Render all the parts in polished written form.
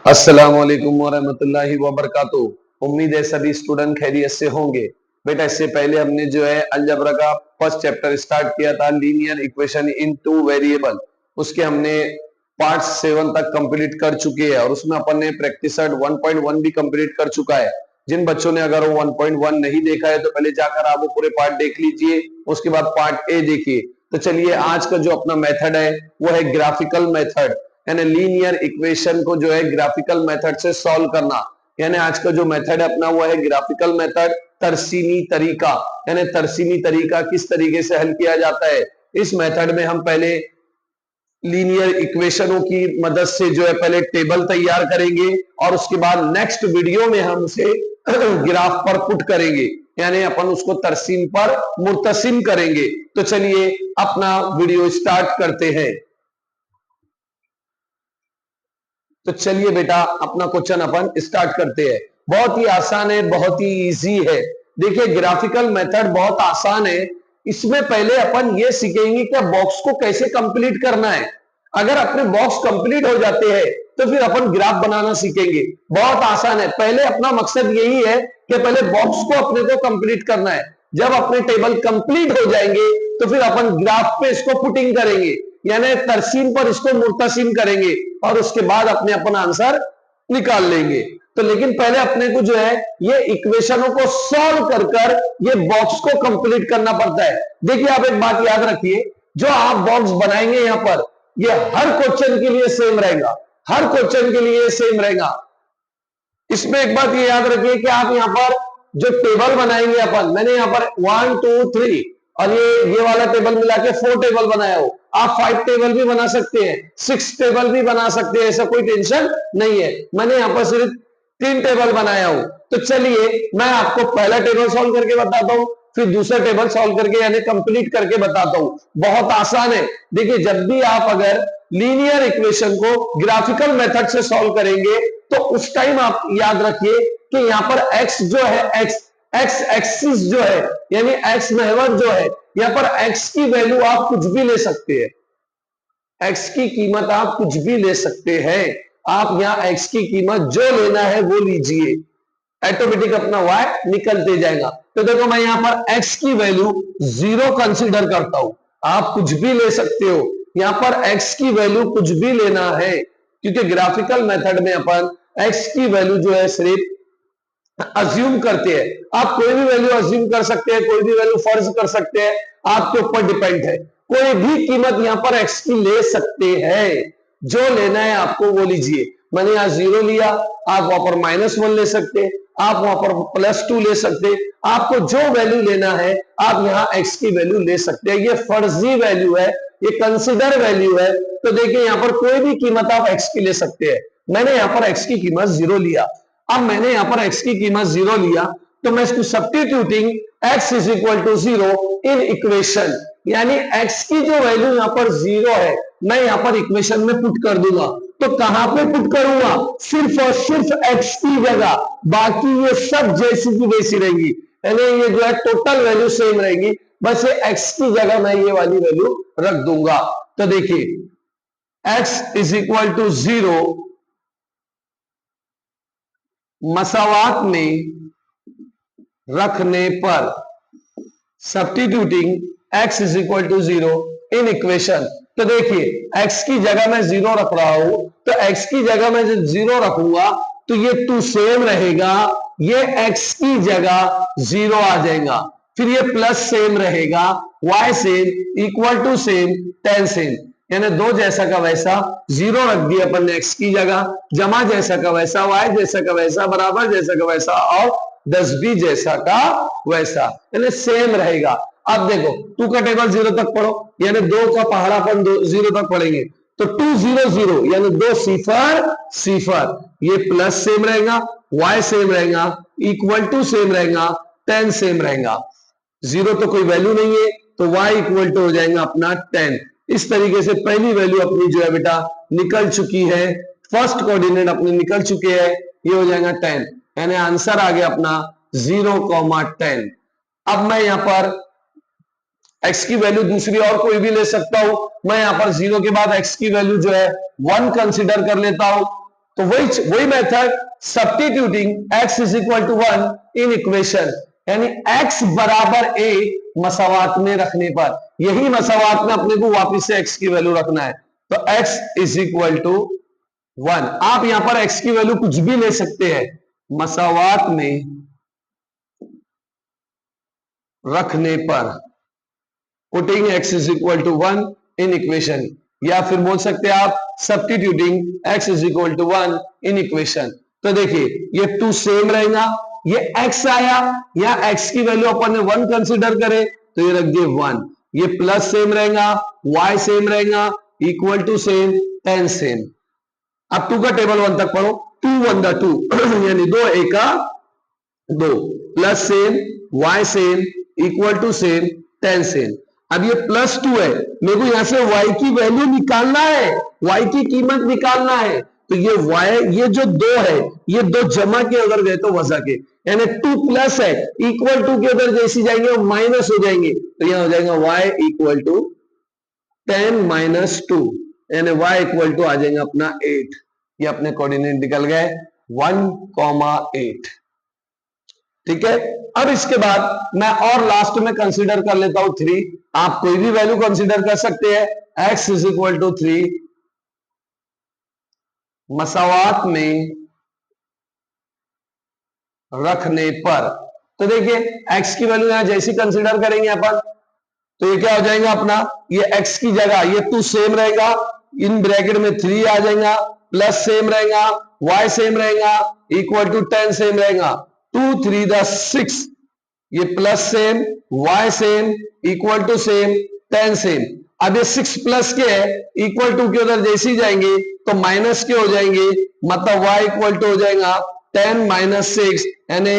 अस्सलामुअलैकुम वरहमतुल्लाहि वबरकातुहू। उम्मीद है सभी स्टूडेंट खैरियत से होंगे। बेटा इससे पहले हमने जो है अलजबरा का फर्स्ट चैप्टर स्टार्ट किया था, linear equation in two variable. उसके हमने पार्ट 7 तक कंप्लीट कर चुके हैं और उसमें अपन ने प्रैक्टिस 1.1 भी कंप्लीट कर चुका है। जिन बच्चों ने अगर वो 1.1 नहीं देखा है तो पहले जाकर आप वो पूरे पार्ट देख लीजिए, उसके बाद पार्ट ए देखिए। तो चलिए आज का जो अपना मेथड है वो है ग्राफिकल मेथड, यानी लीनियर इक्वेशन को जो है ग्राफिकल मेथड से सॉल्व करना। यानी आज का जो मेथड है अपना वो है ग्राफिकल मेथड, तरसीमी तरीका। यानी तरसीमी तरीका किस तरीके से हल किया जाता है। इस मेथड में हम पहले लीनियर इक्वेशनों की मदद से जो है पहले टेबल तैयार करेंगे और उसके बाद नेक्स्ट वीडियो में हम उसे ग्राफ पर पुट करेंगे, यानी अपन उसको तरसीम पर मुर्तसिम करेंगे। तो चलिए अपना वीडियो स्टार्ट करते हैं। तो चलिए बेटा अपना क्वेश्चन अपन स्टार्ट करते हैं। बहुत ही आसान है, बहुत ही इजी है। देखिए ग्राफिकल मेथड बहुत आसान है। इसमें पहले अपन ये सीखेंगे कि बॉक्स को कैसे कंप्लीट करना है। अगर अपने बॉक्स कंप्लीट हो जाते हैं तो फिर अपन ग्राफ बनाना सीखेंगे। बहुत आसान है। पहले अपना मकसद यही है कि पहले बॉक्स को अपने को कंप्लीट करना है। जब अपने टेबल कंप्लीट हो जाएंगे तो फिर अपन ग्राफ पे इसको पुटिंग करेंगे, यानी तरसीम पर इसको मुर्तसिम करेंगे और उसके बाद अपने अपन आंसर निकाल लेंगे। तो लेकिन पहले अपने को जो है ये इक्वेशनों को सॉल्व कर कर ये बॉक्स को कंप्लीट करना पड़ता है। देखिए आप एक बात याद रखिए, जो आप बॉक्स बनाएंगे यहां पर ये हर क्वेश्चन के लिए सेम रहेगा, हर क्वेश्चन के लिए सेम रहेगा। इसमें एक बात ये याद रखिए कि आप यहां पर जो टेबल बनाएंगे अपन, मैंने यहां पर 1 2 3 और ये वाला टेबल मिला के 4 टेबल बनाया हो। आप 5 टेबल भी बना सकते हैं, 6 टेबल भी बना सकते हैं, ऐसा कोई टेंशन नहीं है। मैंने यहां पर सिर्फ 3 टेबल बनाया हूं। तो चलिए मैं आपको पहला टेबल सॉल्व करके बताता हूं, फिर दूसरा टेबल सॉल्व करके यानी कंप्लीट करके बताता हूं। बहुत आसान है। देखिए जब भी आप अगर लीनियर इक्वेशन को ग्राफिकल मेथड से सॉल्व करेंगे तो उस टाइम आप याद रखिए कि यहां पर x जो है एक्स एक्सिस जो है यानी x महवर जो है, यहां पर x की वैल्यू आप कुछ भी ले सकते हैं। x की कीमत आप कुछ भी ले सकते हैं। आप यहां x की कीमत जो लेना है वो लीजिए, ऑटोमेटिक अपना y निकलते जाएगा। तो देखो मैं यहां पर x की वैल्यू 0 कंसीडर करता हूं। आप कुछ भी ले सकते हो, यहां पर x की वैल्यू कुछ भी लेना है, क्योंकि ग्राफिकल मेथड में अपन x की वैल्यू जो है सिर्फ अज्यूम करते हैं। आप कोई भी वैल्यू अज्यूम कर सकते हैं, कोई भी वैल्यू फर्ज कर सकते हैं, आपके ऊपर डिपेंड है। कोई भी कीमत यहां पर x की ले सकते हैं, जो लेना है आपको वो लीजिए। मैंने यहां 0 लिया, आप वहां पर -1 ले सकते हैं, आप वहां पर +2 ले सकते हैं। आपको जो वैल्यू लेना है आप यहां x की वैल्यू ले सकते हैं। ये फर्जी वैल्यू है, ये कंसिडर वैल्यू है। तो देखिए यहां पर कोई भी कीमत आप x की ले सकते हैं। मैंने यहां पर x की कीमत 0 लिया। अब मैंने यहां पर x की कीमत 0 लिया तो मैं इसको substituting x is equal to 0 in equation, यानी x की जो वैल्यू यहां पर 0 है मैं यहां पर इक्वेशन में पुट कर दूंगा। तो कहां पे पुट करूंगा? सिर्फ और सिर्फ x की जगह, बाकी ये सब जैसी की वैसी रहेंगी, यानी ये जो है टोटल वैल्यू सेम रहेगी, बस ये x की जगह मैं ये वाली वैल्यू रख दूंगा। तो देखिए x इज इक्वल टू 0 मसावात में रखने पर substituting x is equal to 0 in equation. तो देखिए x की जगह मैं 0 रख रहा हूं, तो x की जगह मैं जब 0 रखूंगा तो ये 2 सेम रहेगा, ये x की जगह 0 आ जाएगा, फिर ये प्लस सेम रहेगा, y same, equal to same, 10 same, यानी 2 जैसा का वैसा 0 रख दिया अपन ने x की जगह, जमा जैसा का वैसा, y जैसा का वैसा, बराबर जैसा का वैसा और 10 भी जैसा का वैसा, यानी सेम रहेगा। अब देखो 2 का टेबल 0 तक पढ़ो, यानी 2 का पहाड़ा अपन 0 तक पढ़ेंगे तो 2 0 0 यानी 2 सिफर सिफर, ये प्लस सेम रहेगा, y सेम रहेगा, इक्वल टू सेम रहेगा, 10 सेम रहेगा। 0 तो कोई वैल्यू नहीं है तो y इक्वल टू हो जाएगा अपना 10। इस तरीके से पहली वैल्यू अपनी जो है बेटा निकल चुकी है, फर्स्ट कोऑर्डिनेट अपने निकल चुके हैं, ये हो जाएगा 10, यानी आंसर आ गया अपना 0,10। अब मैं यहां पर x की वैल्यू दूसरी और कोई भी ले सकता हूं। मैं यहां पर 0 के बाद x की वैल्यू जो है 1 कंसीडर कर लेता हूं, तो वही method substituting x is equal to 1 in equation, यानी x बराबर a मसावात में रखने पर, यही मसावात में अपने को वापिस से x की वैल्यू रखना है। तो x इज इक्वल टू 1, आप यहां पर x की वैल्यू कुछ भी ले सकते हैं मसावात में रखने पर, putting x is equal to 1 in equation, या फिर बोल सकते हैं आप substituting x is equal to 1 in equation. तो देखिए ये 2 सेम रहेगा, ये x आया, या x की वैल्यू अपन ने 1 कंसीडर करे तो ये रख दिए 1, ये प्लस सेम रहेगा, y सेम रहेगा, इक्वल टू सेम, 10 सेम। अब 2 का टेबल 1 तक पढ़ो, 2 1 2 यानी 2 एका 2, plus same, y same, equal to same, 10 same. अब ये प्लस 2 है, मेरे को यहां से y की वैल्यू निकालना है, y की कीमत निकालना है, तो ये y, ये जो 2 है, ये 2 जमा के अगर गए तो वजा के, यानी 2 प्लस है, इक्वल टू के अगर जैसी जाएंगे वो माइनस हो जाएंगे, तो यहां हो जाएगा y इक्वल टू 10 माइनस 2, यानी y इक्वल टू आ जाएगा अपना 8, ये अपने कोऑर्डिनेट निकल गए 1,8। ठीक है, अब इसके बाद मैं और लास्ट में कंसीडर कर लेता हूं 3, आप कोई भी वैल्यू कंसीडर कर सकते हैं, x इज इक्वल टू 3 मसावात में रखने पर। तो देखिए x की वैल्यू यहां जैसी कंसीडर करेंगे अपन, तो ये क्या हो जाएगा अपना, ये x की जगह ये 2 सेम रहेगा, इन ब्रैकेट में 3 आ जाएगा, प्लस सेम रहेगा, y सेम रहेगा, इक्वल टू 10 सेम रहेगा, 2 3 6, ये plus same, y same, equal to same, 10 same. अब ये 6 प्लस के है, इक्वल टू के उधर जैसे ही जाएंगे तो माइनस के हो जाएंगे, मतलब y इक्वल टू हो जाएगा 10 माइनस 6, यानी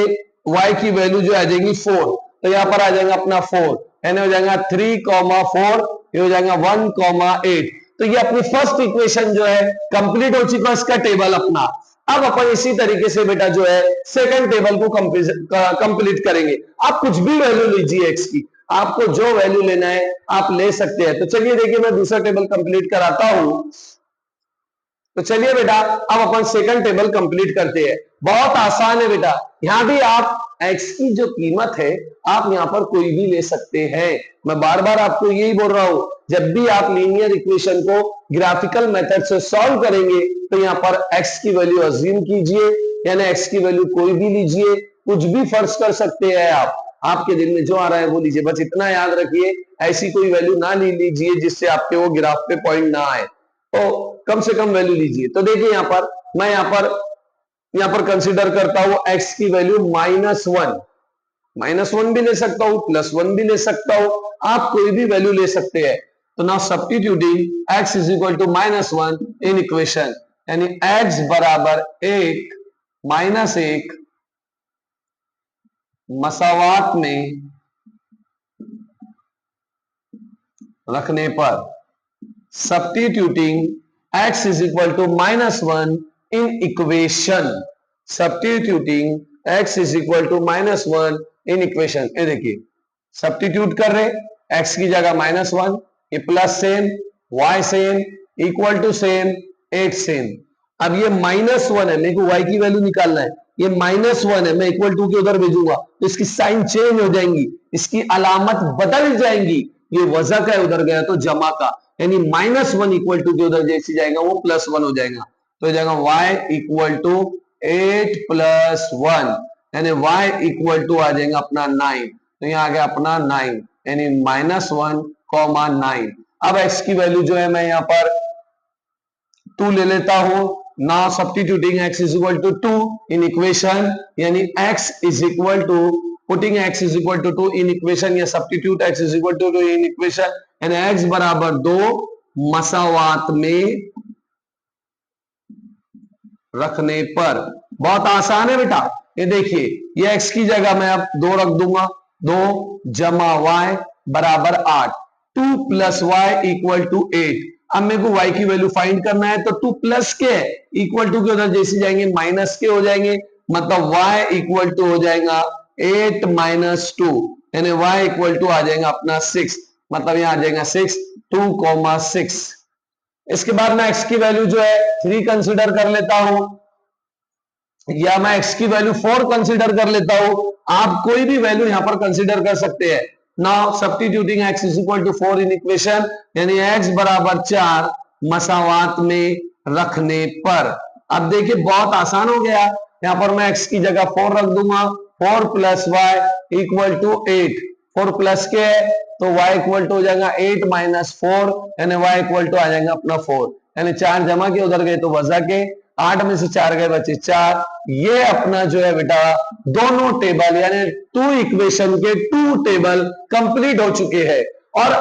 y की वैल्यू जो आ जाएगी 4, तो यहां पर आ जाएगा अपना 4, यानी हो जाएगा 3,4, ये हो जाएगा 1,8। तो ये अपनी फर्स्ट इक्वेशन जो है कंप्लीट हो चुका है, इसका टेबल अपना। अब अपन इसी तरीके से बेटा जो है सेकंड टेबल को कंप्लीट करेंगे। आप कुछ भी वैल्यू लीजिए एक्स की, आपको जो वैल्यू लेना है आप ले सकते हैं। तो चलिए देखिए मैं दूसरा टेबल कंप्लीट कराता हूं। तो चलिए बेटा अब अपन सेकंड टेबल कंप्लीट करते हैं। बहुत आसान है बेटा, यहां भी आप एक्स की जो कीमत है आप यहां पर कोई भी ले सकते हैं। मैं बार बार आपको यही बोल रहा हूं, जब भी आप लीनियर इक्वेशन को ग्राफिकल मेथड से सॉल्व करेंगे तो यहां पर एक्स की वैल्यू अज्यूम कीजिए, यानी एक्स की वैल्यू कोई भी लीजिए, कुछ भी फर्ज कर सकते हैं आप, आपके दिल में जो आ रहा है वो लीजिए। बस इतना याद रखिए ऐसी कोई वैल्यू ना ले लीजिए जिससे आपके वो ग्राफ पे पॉइंट ना आए, तो कम से कम वैल्यू लीजिए। तो देखिए यहां पर मैं यहां पर कंसीडर करता हूं एक्स की वैल्यू -1, -1 भी ले सकता हूं, +1 भी ले सकता हूं, आप कोई भी वैल्यू ले सकते हैं। तो now substituting x is equal to -1 in equation, यानी x बराबर 1 -1 मसावात में रखने पर, substituting x is equal to -1 in equation, substituting x is equal to -1 in equation. ये देखिए सब्स्टिट्यूट कर रहे, x की जगह -1, ये plus same, y same, equal to same, 8 same. अब ये -1 है, मेरे को y की वैल्यू निकालना है, ये -1 है, मैं इक्वल टू के उधर भेजूंगा तो इसकी साइन चेंज हो जाएंगी, इसकी अलामत बदल जाएंगी, ये वजह का उधर गया तो जमा का, यानी -1 इक्वल टू के उधर जैसे जाएगा वो +1 हो जाएगा, तो हो जाएगा y इक्वल टू 8 + 1, यानी y इक्वल टू आ जाएगा अपना 9, तो यहाँ आ गया अपना 9, यानी -1,9। अब x की वैल्यू जो है मैं यहाँ पर 2 ले लेता हूं। Now substituting x is equal to 2 in equation, यानी x is equal to, putting x is equal to 2 in equation, या substitute x is equal to 2 in equation, यानी x बराबर 2 मसावात में रखने पर। बहुत आसान है बेटा, ये देखिए ये x की जगह मैं अब 2 रख दूंगा, 2 जमा y बराबर 8, 2 + y इक्वल टू 8। अब मेरे को y की वैल्यू फाइंड करना है, तो 2 प्लस के इक्वल टू के उधर जैसे जाएंगे माइनस के हो जाएंगे, मतलब y इक्वल टू हो जाएगा 8 - 2, यानी y इक्वल टू आ जाएगा अपना 6, मतलब यहां आ जाएगा 6, 2,6, इसके बाद मैं x की वैल्यू जो है 3 कंसीडर कर लेता हूं, या मैं x की वैल्यू 4 कंसीडर कर लेता हूं। आप कोई भी वैल्यू यहां पर कंसीडर कर सकते हैं। Now substituting x is equal to 4 in equation, यानी x बराबर 4 मसावात में रखने पर। अब देखिए बहुत आसान हो गया, यहां पर मैं x की जगह 4 रख दूंगा। 4 plus y equal to 8। 4 plus के है तो y इक्वल टू हो जाएगा 8 माइनस 4, यानी y इक्वल टू आ जाएगा अपना 4, यानी 4 जमा के उधर गए तो वजा के, 8 में से 4 गए बचे 4। ये अपना जो है बेटा दोनों टेबल यानी 2 इक्वेशन के 2 टेबल कंप्लीट हो चुके हैं। और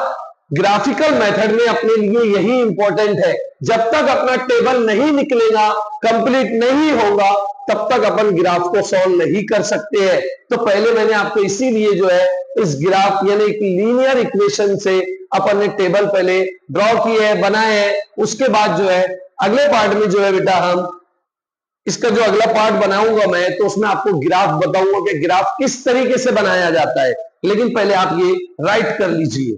ग्राफिकल मेथड में अपने लिए यही इंपॉर्टेंट है, जब तक अपना टेबल नहीं निकलेगा, कंप्लीट नहीं होगा, तब तक अपन ग्राफ को सॉल्व नहीं कर सकते हैं। तो पहले मैंने आपको इसीलिए जो है इस ग्राफ यानी एक लीनियर इक्वेशन से अपन ने टेबल पहले ड्रॉ किए है, बनाए हैं। उसके बाद जो है अगले पार्ट में जो है बेटा हम इसका जो अगला पार्ट बनाऊंगा मैं, तो उसमें आपको ग्राफ बताऊंगा कि ग्राफ किस तरीके से बनाया जाता है। लेकिन पहले आप ये राइट कर लीजिए।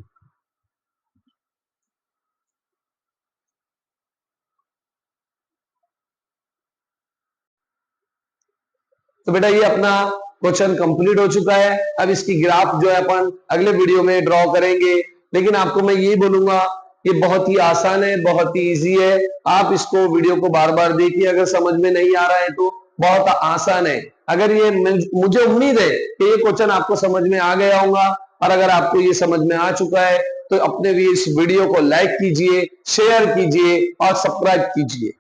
तो बेटा ये अपना क्वेश्चन कंप्लीट हो चुका है। अब इसकी ग्राफ जो है अपन अगले वीडियो में ड्रॉ करेंगे। लेकिन आपको मैं यही बोलूंगा, ये बहुत ही आसान है, बहुत ही इजी है। आप इसको वीडियो को बार बार देखिए, अगर समझ में नहीं आ रहा है तो बहुत आसान है। अगर ये मुझे उम्मीद है कि ये क्वेश्चन आपको समझ में आ गया होगा, और अगर आपको ये समझ में आ चुका है तो अपने भी इस वीडियो को लाइक कीजिए, शेयर कीजिए और सब्सक्राइब कीजिए।